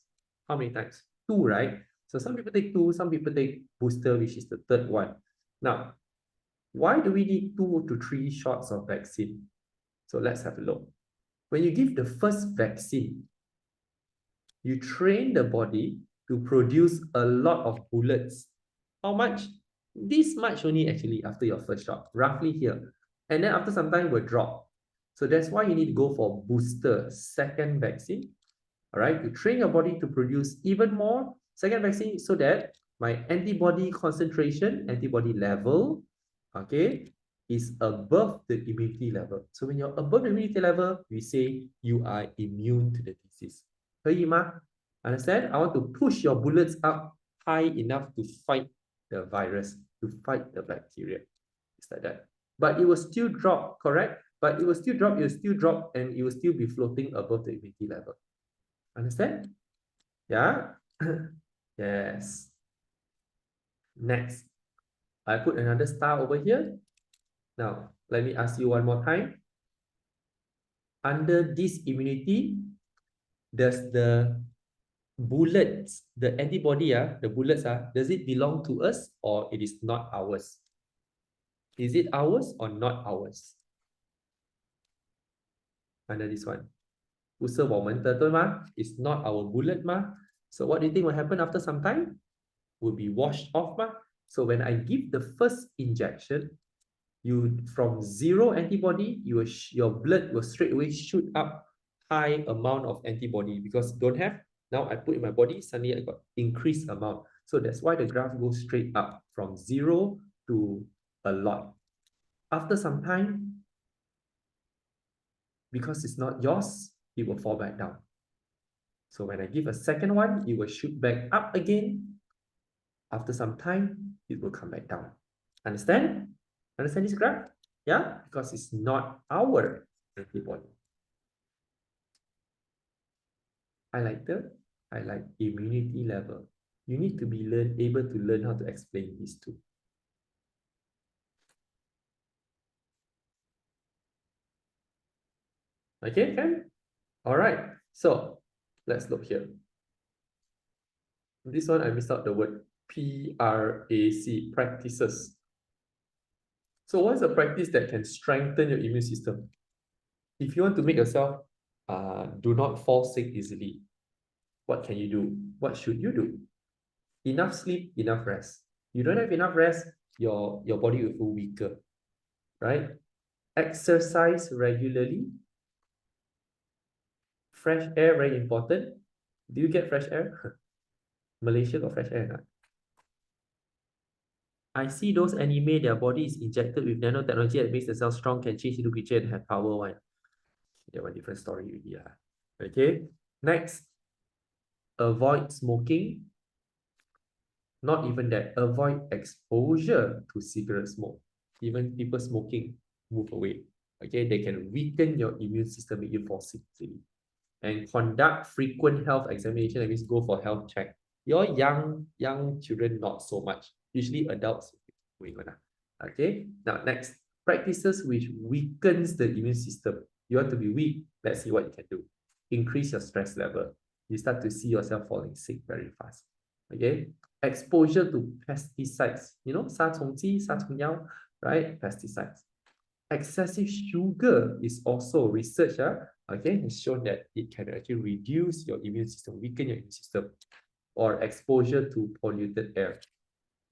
How many times? 2, right? So some people take 2, some people take booster, which is the third one. Now, why do we need 2 to 3 shots of vaccine? So let's have a look. When you give the first vaccine, you train the body to produce a lot of bullets. How much? This much only actually after your first shot, roughly here. And then after some time will drop. So that's why you need to go for booster, second vaccine. All right, you train your body to produce even more second vaccine so that my antibody concentration, antibody level, okay, is above the immunity level. So when you're above the immunity level, we say you are immune to the disease. 可以吗? Understand? I want to push your bullets up high enough to fight the virus, to fight the bacteria. It's like that. But it will still drop, correct? But it will still drop, and it will still be floating above the immunity level. Understand? Yeah? Yes. Next. I put another star over here. Now, let me ask you one more time. Under this immunity, does the bullets, the antibody, the bullets, does it belong to us or it is not ours? Is it ours or not ours? Under this one. 不是我们的，对吗? It's not our bullet, 吗? So what do you think will happen after some time? Will be washed off, 吗? So when I give the first injection, you from 0 antibody, your blood will straight away shoot up high amount of antibody because don't have. Now I put in my body, suddenly I got increased amount. So that's why the graph goes straight up from 0 to a lot. After some time, because it's not yours, it will fall back down. So when I give a second one, it will shoot back up again. After some time, it will come back down. Understand? Understand this graph? Yeah, because it's not our antibody. Highlight immunity level. You need to be able to learn how to explain these two. Okay, Ken? All right. So let's look here. This one I missed out the word PRAC, practices. So what's a practice that can strengthen your immune system? If you want to make yourself do not fall sick easily, what can you do? What should you do? Enough sleep, enough rest. You don't have enough rest, your body will feel weaker, right? Exercise regularly. Fresh air, very important. Do you get fresh air? Malaysia got fresh air or not? I see those anime, their body is injected with nanotechnology that makes themselves strong, can change into creature and have power. One. Yeah, one different story already. Okay. Next, avoid smoking. Not even that, avoid exposure to cigarette smoke. Even people smoking, move away. Okay, they can weaken your immune system, make you fall sick easily. And conduct frequent health examination, that means go for health check. Your young children, not so much. Usually adults going on. Okay, now next, practices which weakens the immune system. You want to be weak, let's see what you can do. Increase your stress level. You start to see yourself falling sick very fast. Okay, exposure to pesticides, you know, 杀虫剂, 杀虫药, right? Pesticides. Excessive sugar is also research, okay, has shown that it can actually reduce your immune system, weaken your immune system, or exposure to polluted air.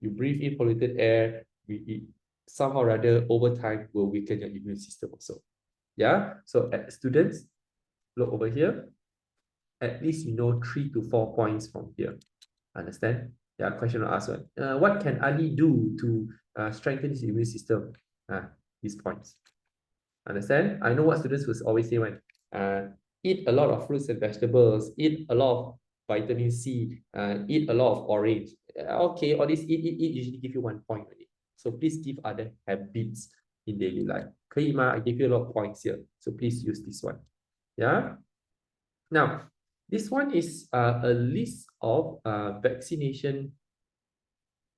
You breathe in polluted air, somehow or other over time will weaken your immune system also. Yeah, so students, look over here. At least you know 3 to 4 points from here. Understand? Yeah, question will ask one. What can Ali do to strengthen his immune system? These points. Understand? I know what students will always say when eat a lot of fruits and vegetables, eat a lot of vitamin C, eat a lot of orange. Okay, all this eat usually give you 1 point already. So please give other habits in daily life. 可以吗? I give you a lot of points here. So please use this one. Yeah. Now, this one is a list of vaccination.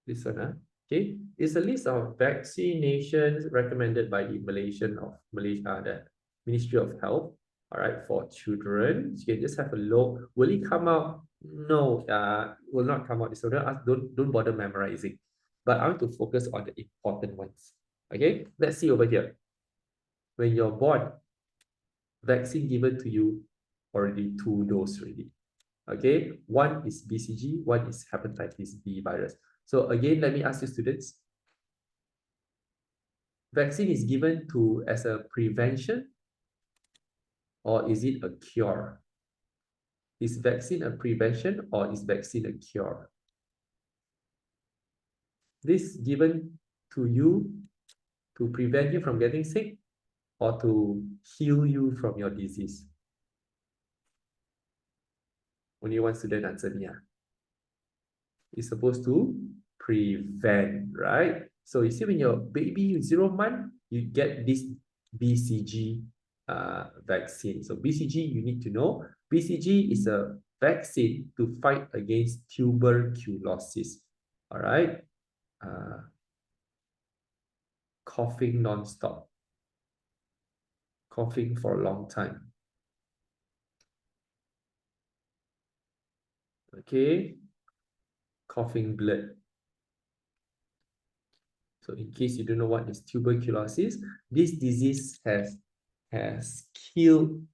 This one, okay, it's a list of vaccinations recommended by the the Ministry of Health. All right, for children, you can just have a look. Will it come out? No, will not come out. So don't bother memorizing. But I want to focus on the important ones. Okay, let's see over here. When you're born, vaccine given to you already 2 doses already. Okay, one is BCG, one is hepatitis B virus. So again, let me ask you students, vaccine is given to as a prevention or is it a cure? Is vaccine a prevention or is vaccine a cure? This given to you to prevent you from getting sick or to heal you from your disease? Only one student answer me. It's supposed to prevent, right? So you see when your baby 0 month, you get this BCG vaccine. So BCG, you need to know, BCG is a vaccine to fight against tuberculosis. All right. Coughing non-stop. Coughing for a long time. Okay. Coughing blood. So in case you don't know what is tuberculosis, this disease had killed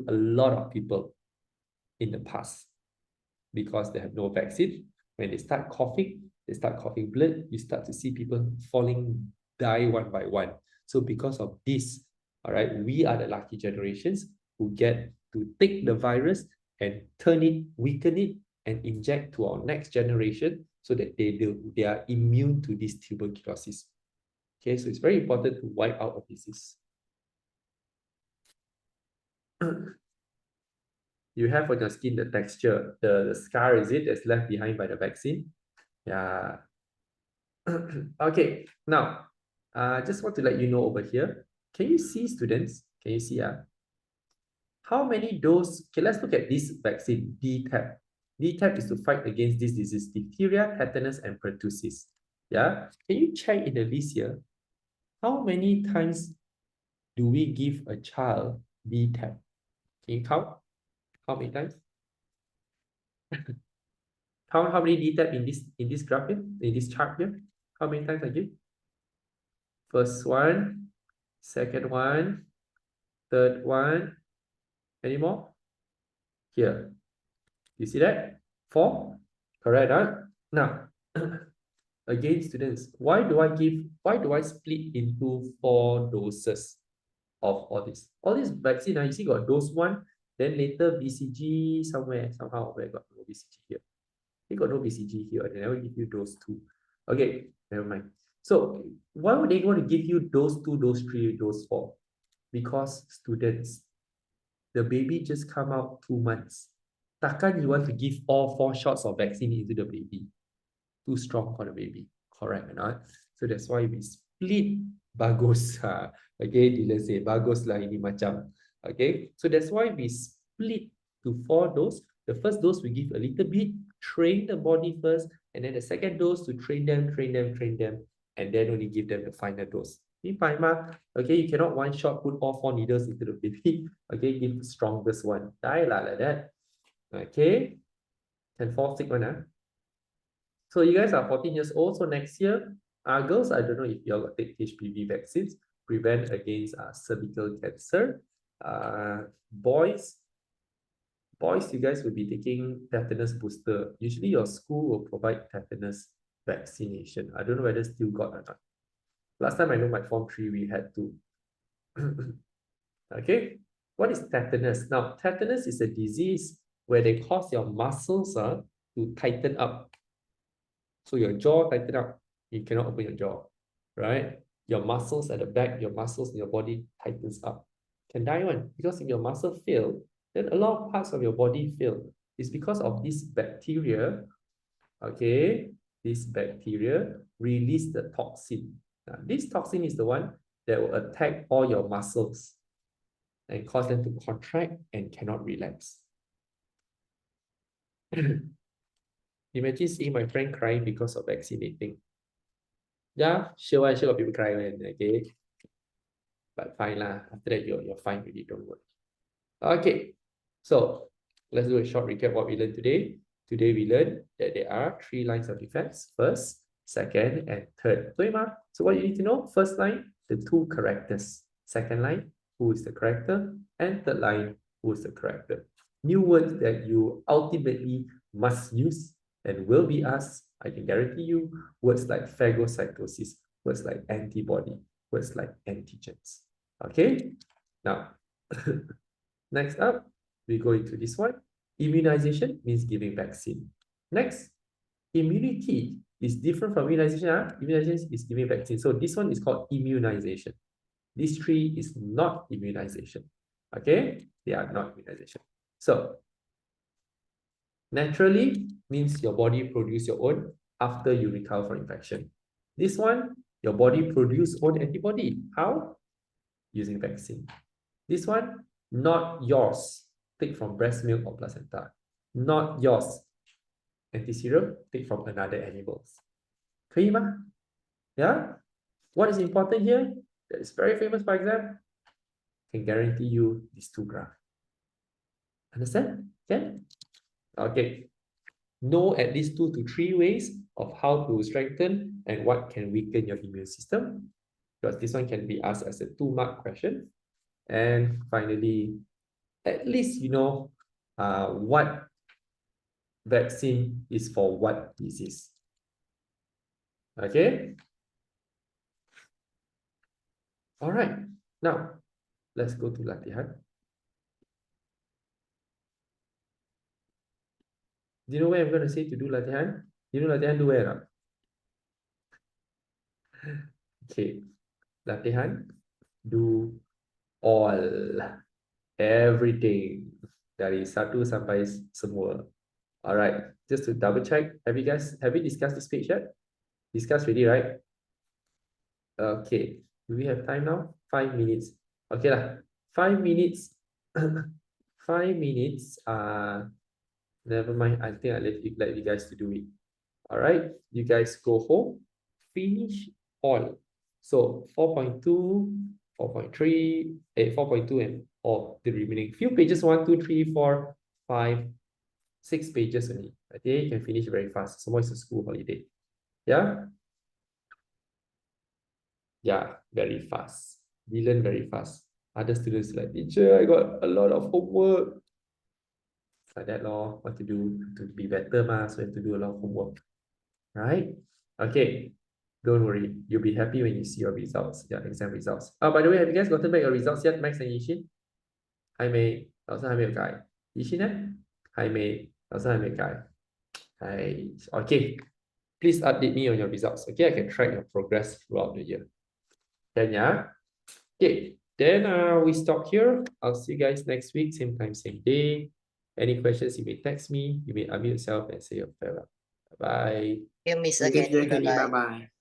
a lot of people in the past because they have no vaccine. When they start coughing blood, you start to see people die one by one. So because of this, all right, we are the lucky generations who get to take the virus and turn it, weaken it, and inject to our next generation so that they are immune to this tuberculosis. Okay, so it's very important to wipe out a disease. You have on your skin the texture, the scar, is it, that's left behind by the vaccine? Yeah. Okay, now, just want to let you know over here. Can you see, students? Can you see? How many doses? Okay, let's look at this vaccine, DTaP. DTaP is to fight against this disease, diphtheria, tetanus, and pertussis. Yeah, can you check in the list here? How many times do we give a child DTaP? Can you count? How many times? Count how many DTaP in this graph here, in this chart here? How many times I give? First one, second one, third one. Any more? Here. You see that? 4? Correct, huh? Now, again, students, why do I split into 4 doses of all this? All this vaccine, you see got dose 1, Then later BCG somewhere, somehow, where got no BCG here? They got no BCG here. They never give you those two. Okay, never mind. So why would they want to give you those two, those three, those four? Because students, the baby just come out 2 months. Takkan you want to give all 4 shots of vaccine into the baby? Too strong for the baby. Correct or not? So that's why we split bagus. Okay, Dylan say bagus lah ini macam. Okay, so that's why we split to 4 doses. The first dose we give a little bit, train the body first, and then the second dose to train them, and then only give them the final dose. You fine, ma? Okay, you cannot one shot put all 4 needles into the baby. Okay, give the strongest one. Die lah like that. Okay, and fall sick one. So you guys are 14 years old. So next year, girls, I don't know if you all take HPV vaccines, prevent against cervical cancer. Boys, you guys will be taking tetanus booster. Usually your school will provide tetanus vaccination. I don't know whether still got or not. Last time I know my form 3, we had to. Okay, what is tetanus? Now, tetanus is a disease where they cause your muscles to tighten up. So your jaw tighten up, you cannot open your jaw, right? Your muscles at the back, your muscles in your body tightens up. Can die one, because if your muscle fail, then a lot of parts of your body fail. It's because of this bacteria, okay? This bacteria release the toxin. Now, this toxin is the one that will attack all your muscles and cause them to contract and cannot relapse. Imagine seeing my friend crying because of vaccinating. Yeah, sure got people crying, okay? But fine lah. After that, you're fine with it, don't worry. Okay, so let's do a short recap what we learned today. Today we learned that there are 3 lines of defense: first, second, and third. So what you need to know: first line, the 2 characters. Second line, who is the character? And third line, who is the character? New words that you ultimately must use and will be asked, I can guarantee you, words like phagocytosis, words like antibody, words like antigens. Okay, now, next up, we go into this one. Immunization means giving vaccine. Next, immunity is different from immunization. Immunization is giving vaccine. So this one is called immunization. This 3 is not immunization. Okay, they are not immunization. So, naturally means your body produce your own after you recover from infection. This one, your body produce own antibody. How? Using vaccine. This one, not yours. Take from breast milk or placenta. Not yours. Anti-serum, take from another animals. 可以吗? Yeah? What is important here? That is very famous for exam. Can guarantee you these 2 graphs. Understand? Can? Okay. Know at least 2 to 3 ways of how to strengthen and what can weaken your immune system. Because this one can be asked as a 2-mark question. And finally, at least you know what vaccine is for what disease. Okay? All right. Now, let's go to latihan. Do you know where I'm going to say to do latihan? You know latihan do where or not? Okay. Latihan, do all. Everything. Dari 1 sampai semua. Alright. Just to double check. Have you discussed this page yet? Discussed already, right? Okay. Do we have time now? 5 minutes. Okay lah. 5 minutes. 5 minutes. Never mind. I think I'll let you guys to do it. All right. You guys go home. Finish all. So 4.2, 4.3, 4.2 and all the remaining few pages. 1, 2, 3, 4, 5, 6 pages only. Okay. You can finish very fast. Some more it's a school holiday. Yeah. Yeah, very fast. We learn very fast. Other students like, teacher, I got a lot of homework. It's like that, lor. What to do to be better, so you have to do a lot of homework. Right? Okay. Don't worry. You'll be happy when you see your results, your exam results. Oh, by the way, have you guys gotten back your results yet, Max and Yishin? Hi, May. 老师还没有改。怡欣呢？还没，老师还没改。Okay. Please update me on your results. Okay, I can track your progress throughout the year. Then yeah. Okay. Then we stop here. I'll see you guys next week, same time, same day. Any questions, you may text me. You may unmute yourself and say your farewell. Bye. You miss Thank you, again. Teacher Kenny. Bye-bye. Bye-bye.